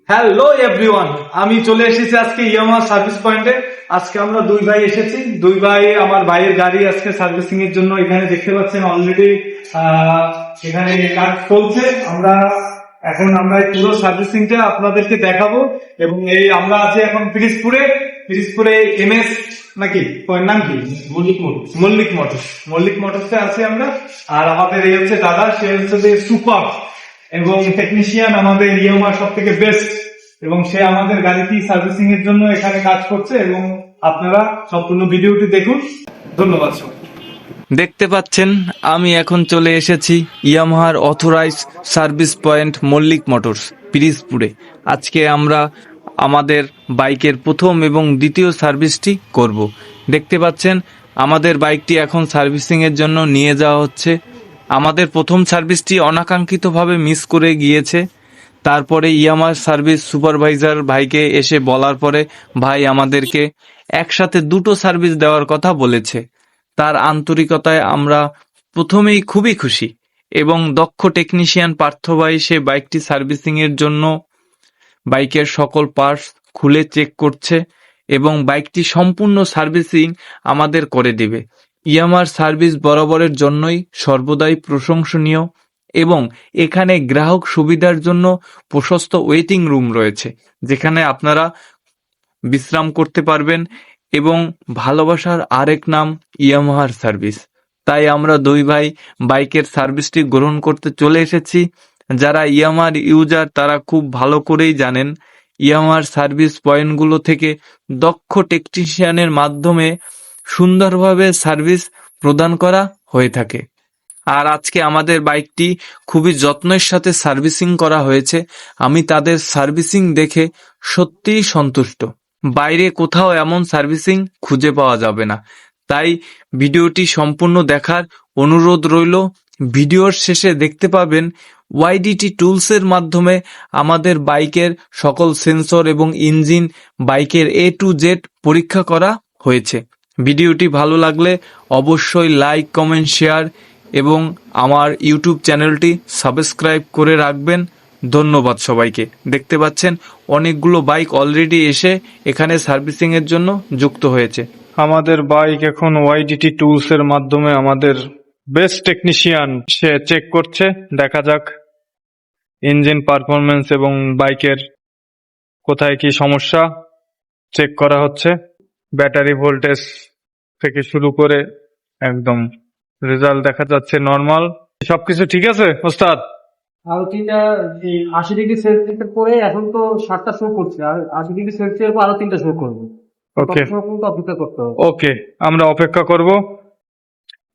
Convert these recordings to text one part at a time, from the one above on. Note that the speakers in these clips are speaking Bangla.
হ্যালো এভরিওয়ান, আমি চলে এসেছি আজকে ইয়ামাহা সার্ভিস পয়েন্টে। আজকে আমরা দুই ভাই এসেছি। দুই ভাই, আমার ভাইয়ের গাড়ি আজকে সার্ভিসিং এর জন্য এখানে দেখতে পাচ্ছেন অলরেডি এখানে কাজ চলছে। আমরা এই পুরো সার্ভিসিংটা আপনাদেরকে দেখাবো। এবং এই আমরা আছি এখন পিরিজপুরে এমএস নাকি নাম কি মল্লিক মোটরসে আছি আমরা। আর আমাদের এই হচ্ছে দাদা, সে হচ্ছে যে সুপার এবং টেকনিশিয়ান, আমাদের ইয়ামাহা সব থেকে বেস্ট, এবং সে আমাদের গাড়িটি সার্ভিসিং এর জন্য এখানে কাজ করছে। এবং আপনারা সম্পূর্ণ ভিডিওটি দেখুন। ধন্যবাদ। দেখতে পাচ্ছেন আমি এখন চলে এসেছি ইয়ামাহার authorise service point Mallik Motors পিরিজপুরে। আজকে আমরা আমাদের বাইকের প্রথম এবং দ্বিতীয় সার্ভিসটি করব। দেখতে পাচ্ছেন আমাদের বাইকটি এখন সার্ভিসিং এর জন্য নিয়ে যাওয়া হচ্ছে। আমাদের প্রথম সার্ভিসটি অনাকাঙ্ক্ষিতভাবে মিস করে গিয়েছে। তারপরে ইয়ামাহার সার্ভিস সুপারভাইজার ভাইকে এসে বলার পরে ভাই আমাদেরকে একসাথে দুটো সার্ভিস দেওয়ার কথা বলেছে। তার আন্তরিকতায় আমরা প্রথমেই খুবই খুশি এবং দক্ষ টেকনিশিয়ান পার্থ ভাই সে বাইকটি সার্ভিসিং এর জন্য বাইকের সকল পার্টস খুলে চেক করছে এবং বাইকটি সম্পূর্ণ সার্ভিসিং আমাদের করে দিবে। ইয়ামাহার সার্ভিস বরাবরের জন্যই সর্বদাই প্রশংসনীয় এবং এখানে গ্রাহক সুবিধার জন্য প্রশস্ত ওয়েটিং রুম রয়েছে, যেখানে আপনারা বিশ্রাম করতে পারবেন। এবং ভালোবাসার আরেক নাম ইয়ামাহার সার্ভিস। তাই আমরা দুই ভাই বাইকের সার্ভিসটি গ্রহণ করতে চলে এসেছি। যারা ইয়ামাহার ইউজার তারা খুব ভালো করেই জানেন ইয়ামাহার সার্ভিস পয়েন্টগুলো থেকে দক্ষ টেকনিশিয়ানের মাধ্যমে সুন্দরভাবে সার্ভিস প্রদান করা হয়ে থাকে। আর আজকে আমাদের বাইকটি খুবই যত্নের সাথে সার্ভিসিং করা হয়েছে। আমি তাদের সার্ভিসিং দেখে সত্যিই সন্তুষ্ট। বাইরে কোথাও এমন সার্ভিসিং খুঁজে পাওয়া যাবে না। তাই ভিডিওটি সম্পূর্ণ দেখার অনুরোধ রইল। ভিডিওর শেষে দেখতে পাবেন ওয়াইডিটি টুলসের মাধ্যমে আমাদের বাইকের সকল সেন্সর এবং ইঞ্জিন বাইকের A to Z পরীক্ষা করা হয়েছে। ভিডিওটি ভালো লাগলে অবশ্যই লাইক, কমেন্ট, শেয়ার এবং আমার ইউটিউব চ্যানেলটি সাবস্ক্রাইব করে রাখবেন। ধন্যবাদ সবাইকে। দেখতে পাচ্ছেন অনেকগুলো বাইক অলরেডি এসে এখানে সার্ভিসিং এর জন্য যুক্ত হয়েছে। আমাদের বাইক এখন ওয়াইডিটি টুলস এর মাধ্যমে আমাদের বেস্ট টেকনিশিয়ান সে চেক করছে। দেখা যাক ইঞ্জিন পারফরমেন্স এবং বাইকের কোথায় কি সমস্যা চেক করা হচ্ছে। ব্যাটারি ভোল্টেজ থেকে শুরু করে একদম রেজাল্ট দেখা যাচ্ছে নর্মাল। সবকিছু ঠিক আছে ওস্তাদ? আরো 80 ডিগ্রি সেলসিয়াসের পরে এখন তো 7টা শো করছে, আর 80 ডিগ্রি সেলসিয়াসের পর আরো 3টা শো করবে। ওকে অপেক্ষা করতে হবে। ওকে, আমরা অপেক্ষা করব।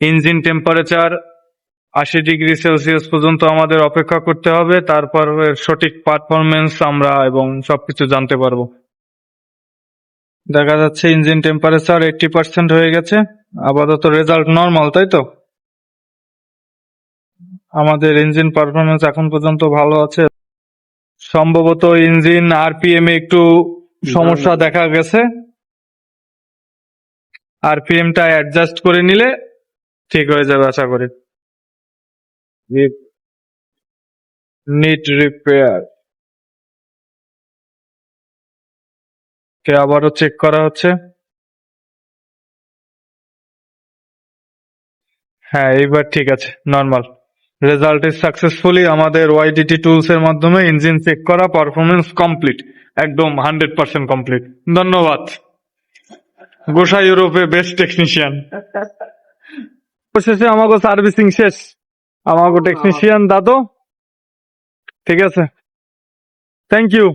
ইঞ্জিন টেম্পারেচার 80 ডিগ্রি সেলসিয়াস পর্যন্ত আমাদের অপেক্ষা করতে হবে, তারপর সঠিক পারফরমেন্স আমরা এবং সবকিছু জানতে পারবো। দেখা যাচ্ছে ইঞ্জিন টেম্পারেচার 80% হয়ে গেছে। আপাতত রেজাল্ট নরমাল, তাই তো? আমাদের ইঞ্জিন পারফরমেন্স এখন পর্যন্ত ভালো আছে। সম্ভবত ইঞ্জিন আরপিএম এ একটু সমস্যা দেখা গেছে। আরপিএমটা অ্যাডজাস্ট করে নিলে ঠিক হয়ে যাবে আশা করি। নিট রিপেয়ার কে আবারও চেক করা হচ্ছে। হ্যাঁ, এইবার ঠিক আছে, নরমাল। রেজাল্ট ইজ সাকসেসফুলি আমাদের ওয়াইডিটি টুলস এর মাধ্যমে ইঞ্জিন চেক করা, পারফরমেন্স কমপ্লিট, একদম 100% কমপ্লিট। ধন্যবাদ গোসা ইউরোপে বেস্ট টেকনিশিয়ান। শেষে আমাকে সার্ভিসিং শেষ, আমাকে টেকনিশিয়ান দাদু। ঠিক আছে, থ্যাংক ইউ।